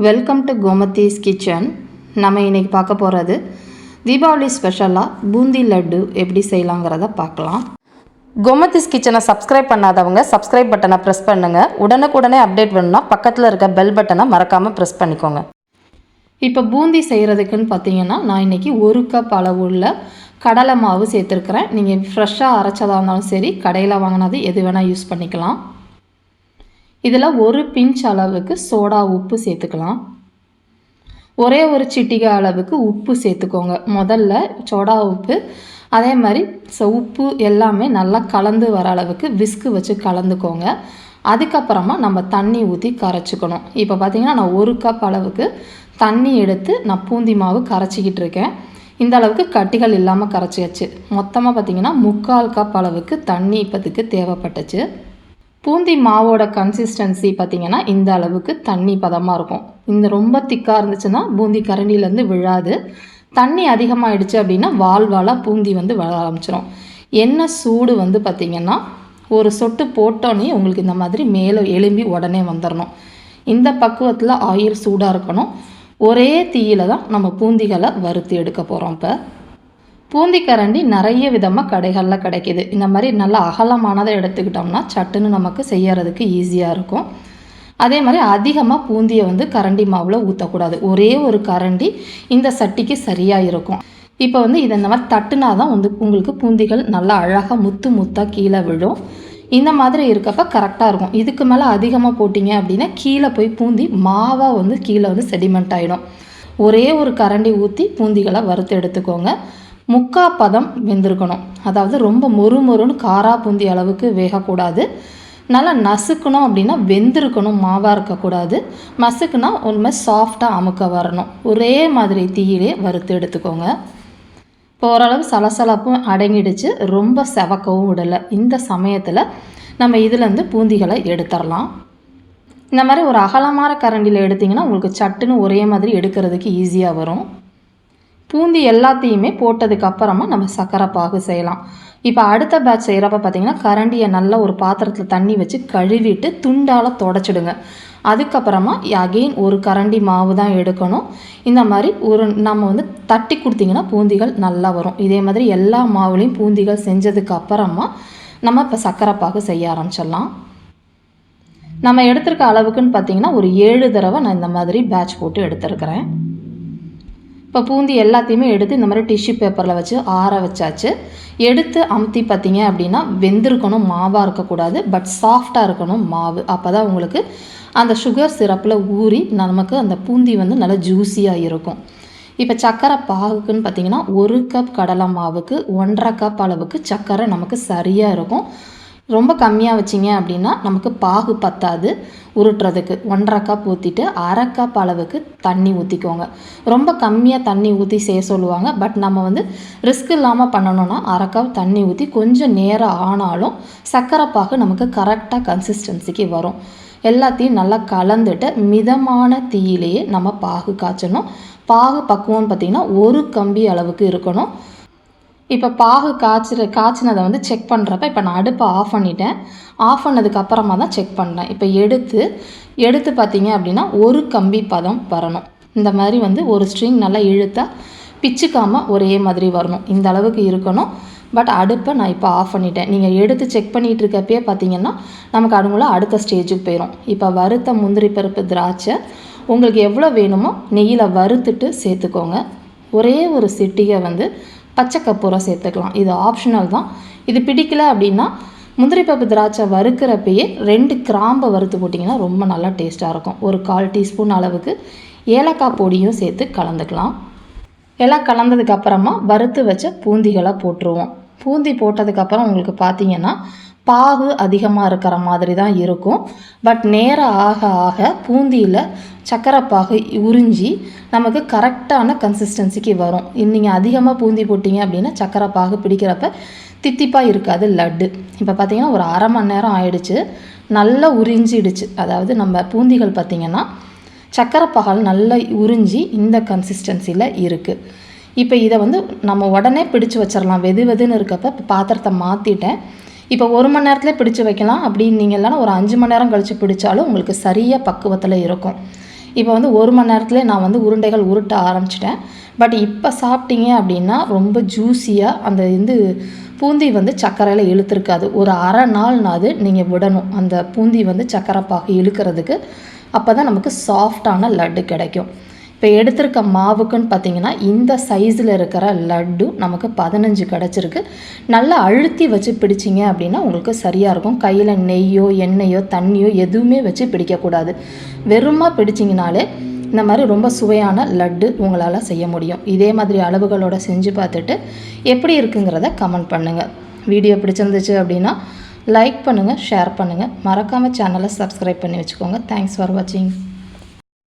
Welcome to Gomathi's kitchen. நம்ம இன்றைக்கி பார்க்க போகிறது தீபாவளி ஸ்பெஷலாக பூந்தி லட்டு எப்படி செய்யலாங்கிறத பார்க்கலாம். கோமதிஸ் கிச்சனை சப்ஸ்கிரைப் பண்ணாதவங்க சப்ஸ்கிரைப் பட்டனை ப்ரெஸ் பண்ணுங்கள். உடனுக்குடனே அப்டேட் வேணும்னா பக்கத்தில் இருக்க பெல் பட்டனை மறக்காமல் ப்ரெஸ் பண்ணிக்கோங்க. இப்போ பூந்தி செய்கிறதுக்குன்னு பார்த்தீங்கன்னா நான் இன்றைக்கி 1 கப் அளவுள்ள கடலை மாவு சேர்த்துருக்குறேன். நீங்கள் ஃப்ரெஷ்ஷாக அரைச்சதாக இருந்தாலும் சரி, கடையில் வாங்கினது எது வேணால் யூஸ் பண்ணிக்கலாம். இதில் 1 பிஞ்ச் அளவுக்கு சோடா உப்பு சேர்த்துக்கலாம். ஒரே ஒரு சிட்டிகை அளவுக்கு உப்பு சேர்த்துக்கோங்க. முதல்ல சோடா உப்பு, அதே மாதிரி உப்பு எல்லாமே நல்லா கலந்து வர அளவுக்கு விஸ்கு வச்சு கலந்துக்கோங்க. அதுக்கப்புறமா நம்ம தண்ணி ஊற்றி கரைச்சிக்கணும். இப்போ பார்த்திங்கன்னா நான் 1 கப் அளவுக்கு தண்ணி எடுத்து நான் பூந்தி மாவு கரைச்சிக்கிட்டு இருக்கேன். இந்த அளவுக்கு கட்டிகள் இல்லாமல் கரைச்சியாச்சு. மொத்தமாக பார்த்திங்கன்னா 3/4 கப் அளவுக்கு தண்ணி இப்போதுக்கு தேவைப்பட்டுச்சு. பூந்தி மாவோட கன்சிஸ்டன்சி பார்த்திங்கன்னா இந்த அளவுக்கு தண்ணி பதமாக இருக்கும். இந்த ரொம்ப திக்காக இருந்துச்சுன்னா பூந்தி கரண்டிலேருந்து விழாது. தண்ணி அதிகமாகிடுச்சு அப்படின்னா வாலாக பூந்தி விழ ஆரம்பிச்சிடும். எண்ணெய் சூடு பார்த்திங்கன்னா ஒரு சொட்டு போட்டோன்னே உங்களுக்கு இந்த மாதிரி மேலே எலும்பி உடனே வந்துடணும். இந்த பக்குவத்தில் ஆயில் சூடாக இருக்கணும். ஒரே தீயில தான் நம்ம பூந்திகளை வறுத்து எடுக்க போகிறோம். இப்போ பூந்தி கரண்டி நிறைய விதமாக கடைகளில் கிடைக்கிது. இந்த மாதிரி நல்லா அகலமானதை எடுத்துக்கிட்டோம்னா சட்டுன்னு நமக்கு செய்யறதுக்கு ஈஸியாக இருக்கும். அதே மாதிரி அதிகமாக பூந்தியை கரண்டி மாவில் ஊற்றக்கூடாது. ஒரே ஒரு கரண்டி இந்த சட்டிக்கு சரியாக இருக்கும். இப்போ இதை இந்த மாதிரி தட்டுனா தான் உங்களுக்கு பூந்திகள் நல்லா அழகாக முத்தாக கீழே விழும். இந்த மாதிரி இருக்கப்போ கரெக்டாக இருக்கும். இதுக்கு மேலே அதிகமாக போட்டிங்க அப்படின்னா கீழே போய் பூந்தி மாவாக கீழே செடிமெண்ட் ஆகிடும். ஒரே ஒரு கரண்டி ஊற்றி பூந்திகளை வறுத்து எடுத்துக்கோங்க. 3/4 பதம் வெந்திருக்கணும். அதாவது ரொம்ப மொறுன்னு காரா பூந்தி அளவுக்கு வேகக்கூடாது. நல்லா நசுக்கணும் அப்படின்னா வெந்திருக்கணும், மாவாக இருக்கக்கூடாது. மசுக்குனா ஒரு மாதிரி சாஃப்டாக அமுக்க வரணும். ஒரே மாதிரி தீயிலே வறுத்து எடுத்துக்கோங்க. இப்போ ஓரளவு சலசலப்பும் அடங்கிடுச்சு, ரொம்ப செவக்கவும் விடலை. இந்த சமயத்தில் நம்ம இதுலேருந்து பூந்திகளை எடுத்துடலாம். இந்த மாதிரி ஒரு அகலமான கரண்டியில் எடுத்திங்கன்னா உங்களுக்கு சட்டுன்னு ஒரே மாதிரி எடுக்கிறதுக்கு ஈஸியாக வரும். பூந்தி எல்லாத்தையுமே போட்டதுக்கு அப்புறமா நம்ம சர்க்கரை பாகு செய்யலாம். இப்போ அடுத்த பேட்ச் செய்கிறப்ப பார்த்திங்கன்னா கரண்டியை நல்லா ஒரு பாத்திரத்தில் தண்ணி வச்சு கழுவிட்டு துண்டால் தொடச்சிடுங்க. அதுக்கப்புறமா அகெயின் ஒரு கரண்டி மாவு தான் எடுக்கணும். இந்த மாதிரி நம்ம தட்டி கொடுத்திங்கன்னா பூந்திகள் நல்லா வரும். இதே மாதிரி எல்லா மாவுலேயும் பூந்திகள் செஞ்சதுக்கு அப்புறமா நம்ம இப்போ சர்க்கரை பாகு செய்ய ஆரம்பிச்சிடலாம். நம்ம எடுத்துருக்க அளவுக்குன்னு பார்த்திங்கன்னா ஒரு 7 தடவை நான் இந்த மாதிரி பேட்ச் போட்டு எடுத்துருக்கிறேன். இப்போ பூந்தி எல்லாத்தையுமே எடுத்து இந்த மாதிரி டிஷ்யூ பேப்பரில் வச்சு ஆற வச்சாச்சு. எடுத்து அமுத்தி பார்த்திங்க அப்படின்னா வெந்திருக்கணும், மாவாக இருக்கக்கூடாது. பட் சாஃப்டாக இருக்கணும் மாவு. அப்போ தான் உங்களுக்கு அந்த சுகர் சிரப்பில் ஊறி நமக்கு அந்த பூந்தி நல்லா ஜூஸியாக இருக்கும். இப்போ சர்க்கரை பாகுக்குன்னு பார்த்திங்கன்னா 1 கப் கடலை மாவுக்கு 1/2 கப் அளவுக்கு சர்க்கரை நமக்கு சரியாக இருக்கும். ரொம்ப கம்மியாக வச்சிங்க அப்படின்னா நமக்கு பாகு பத்தாது உருட்டுறதுக்கு. 1/2 கப் ஊற்றிட்டு 1/2 கப் அளவுக்கு தண்ணி ஊற்றிக்கோங்க. ரொம்ப கம்மியாக தண்ணி ஊற்றி செய்ய சொல்லுவாங்க. பட் நம்ம ரிஸ்க் இல்லாமல் பண்ணணுன்னா 1/2 கப் தண்ணி ஊற்றி கொஞ்சம் நேரம் ஆனாலும் சர்க்கரை பாகு நமக்கு கரெக்டாக கன்சிஸ்டன்சிக்கு வரும். எல்லாத்தையும் நல்லா கலந்துட்டு மிதமான தீயிலேயே நம்ம பாகு காய்ச்சணும். பாகு பக்குவம்னு பார்த்திங்கன்னா 1 கம்பி அளவுக்கு இருக்கணும். இப்போ பாகு காய்ச்சினதை செக் பண்ணுறப்ப இப்போ நான் அடுப்பை ஆஃப் பண்ணிட்டேன். ஆஃப் பண்ணதுக்கு அப்புறமா தான் செக் பண்ணேன். இப்போ எடுத்து பார்த்தீங்க அப்படின்னா 1 கம்பி பதம் வரணும். இந்த மாதிரி ஒரு ஸ்ட்ரிங் நல்லா இழுத்தா பிச்சுக்காமல் ஒரே மாதிரி வரணும். இந்த அளவுக்கு இருக்கணும். பட் அடுப்பை நான் இப்போ ஆஃப் பண்ணிட்டேன். நீங்கள் எடுத்து செக் பண்ணிகிட்டு இருக்கப்பே பார்த்தீங்கன்னா நமக்கு அடுங்குள்ள அடுத்த ஸ்டேஜுக்கு போயிடும். இப்போ வறுத்த முந்திரி பருப்பு, திராட்சை உங்களுக்கு எவ்வளோ வேணுமோ நெய்யில் வறுத்துட்டு சேர்த்துக்கோங்க. ஒரே ஒரு சிட்டிகை பச்சை கற்பூரம் சேர்த்துக்கலாம். இது ஆப்ஷனல் தான். இது பிடிக்கல அப்படின்னா முந்திரி பருப்பு திராட்சை வறுக்கிறப்பயே 2 கிராம்பை வறுத்து போட்டிங்கன்னா ரொம்ப நல்லா டேஸ்ட்டாக இருக்கும். ஒரு 1/4 டீஸ்பூன் அளவுக்கு ஏலக்காய் பொடியும் சேர்த்து கலந்துக்கலாம். எல்லாம் கலந்ததுக்கப்புறமா வறுத்து வச்ச பூந்திகளை போட்டுருவோம். பூந்தி போட்டதுக்கப்புறம் உங்களுக்கு பார்த்திங்கன்னா பாகு அதிகமாக இருக்கிற மாதிரி தான் இருக்கும். பட் நேரம் ஆக ஆக பூந்தியில் சர்க்கரை பாகு உறிஞ்சி நமக்கு கரெக்டான கன்சிஸ்டன்சிக்கு வரும். நீங்கள் அதிகமாக பூந்தி போட்டிங்க அப்படின்னா சர்க்கரை பாகு பிடிக்கிறப்ப தித்திப்பாக இருக்காது லட்டு. இப்போ பார்த்திங்கன்னா ஒரு 1/2 மணி நேரம் ஆயிடுச்சு. நல்லா உறிஞ்சிடுச்சு. அதாவது நம்ம பூந்திகள் பார்த்திங்கன்னா சர்க்கரை பாகால் நல்லா உறிஞ்சி இந்த கன்சிஸ்டன்சியில் இருக்குது. இப்போ இதை நம்ம உடனே பிடிச்சு வச்சிடலாம். வெதுன்னு இருக்கப்போ இப்போ பாத்திரத்தை மாற்றிட்டேன். இப்போ 1 மணி நேரத்தில் பிடிச்சு வைக்கலாம். அப்படி நீங்கள் இல்லைனா ஒரு 5 மணி நேரம் கழித்து பிடிச்சாலும் உங்களுக்கு சரியாக பக்குவத்தில் இருக்கும். இப்போ வந்து 1 மணி நேரத்துலேயே நான் வந்து உருண்டைகள் உருட்ட ஆரம்பிச்சிட்டேன். பட் இப்போ சாப்பிட்டீங்க அப்படின்னா ரொம்ப ஜூஸியாக அந்த பூந்தி வந்து சர்க்கரையில் இழுத்துருக்காது. ஒரு அரை நாள்னாது நீங்கள் விடணும் அந்த பூந்தி வந்து சர்க்கரை பாகு இழுக்கிறதுக்கு. அப்போ தான் நமக்கு சாஃப்டான லட்டு கிடைக்கும். இப்போ எடுத்திருக்க மாவுக்குன்னு பார்த்தீங்கன்னா இந்த சைஸில் இருக்கிற லட்டு நமக்கு 15 கிடச்சிருக்கு. நல்லா அழுத்தி வச்சு பிடிச்சிங்க அப்படின்னா உங்களுக்கு சரியாக இருக்கும். கையில் நெய்யோ எண்ணெயோ தண்ணியோ எதுவுமே வச்சு பிடிக்கக்கூடாது. வெறுமா பிடிச்சிங்கனாலே இந்த மாதிரி ரொம்ப சுவையான லட்டு உங்களால் செய்ய முடியும். இதே மாதிரி அளவுகளோடு செஞ்சு பார்த்துட்டு எப்படி இருக்குங்கிறத கமெண்ட் பண்ணுங்கள். வீடியோ பிடிச்சிருந்துச்சு அப்படின்னா லைக் பண்ணுங்கள், ஷேர் பண்ணுங்கள். மறக்காமல் சேனலை சப்ஸ்கிரைப் பண்ணி வச்சுக்கோங்க. தேங்க்ஸ் ஃபார் வாட்சிங்.